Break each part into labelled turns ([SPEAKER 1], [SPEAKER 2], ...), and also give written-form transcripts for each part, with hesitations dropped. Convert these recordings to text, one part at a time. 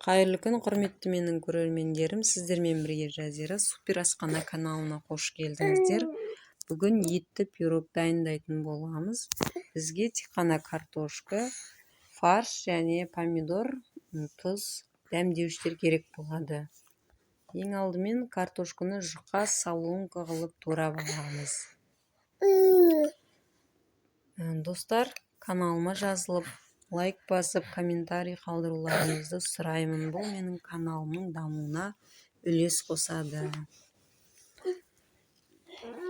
[SPEAKER 1] Қайырлы күн, құрметті менің көрермендерім. Сіздермен бірге Жазира Супер Асхана каналына қош келдіңіздер. Бүгін етті пирог дайындайтын боламыз. Бізге тек қана картошка, фарш және помидор, тұз, дәмдеуіштер керек болады. Ең алдымен картошканы жұқа соломка қылып турап аламыз. Достар, каналыма жазылып, лайк басып, комментарий қалдыруларыңызды сұраймын. Бұл менің каналымның дамуына үлес қосады.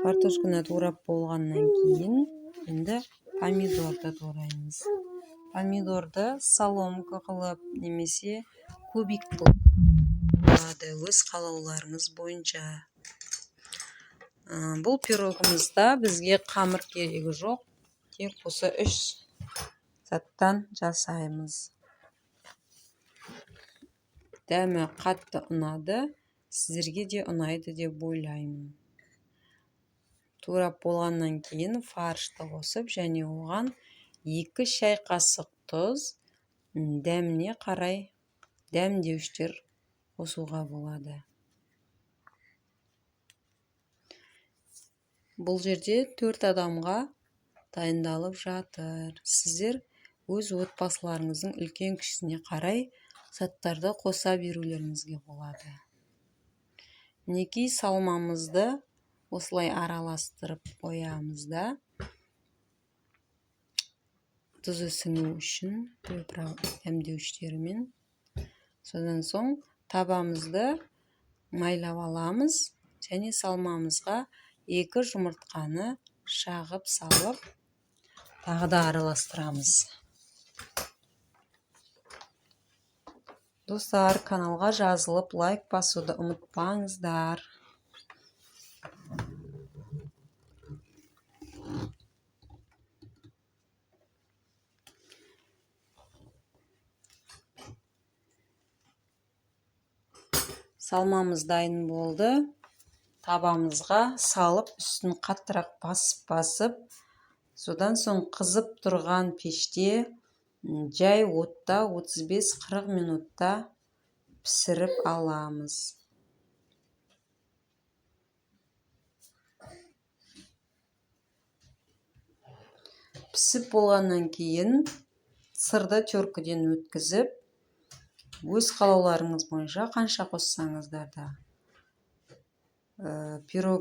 [SPEAKER 1] Картошканы турап болғаннан кейін енді помидорды тураймыз. Помидорды соломка қылып немесе кубик қылып болады, өз қалауларыңыз бойынша. Бұл пирогымызда бізге қамыр керегі жоқ, тек осы 3 заттан жасаймыз. Дәмі қатты ұнады, сіздерге де ұнайды деп ойлаймын. Турап болғаннан кейін фаршты қосып, және оған 2 шай қасық тұз, дәміне қарай дәмдеуіштер қосуға болады. Бұл жерде 4 адамға дайындалып жатыр. Сіздер өз отбасыларыңыздың үлкен-кішісіне қарай заттарды қоса берулеріңізге болады. Мінекей салмамызды осылай араластырып қоямыз да, тұзы сіңу үшін дәмдеуіштерімен. Содан соң табамызды майлап аламыз және салмамызға 2 жұмыртқаны шағып салып, тағы да араластырамыз. Достар, каналға жазылып, лайк басуды ұмытпаңыздар. Салмамыз дайын болды. Табамызға салып, үстін қаттырақ басып, содан соң қызып тұрған пеште жай отта 35-40 минутта пісіріп аламыз. Пісіп болғаннан кейін сырды теркіден өткізіп, өз қалауларыңыз бойынша қанша қоссаңыздар да пирог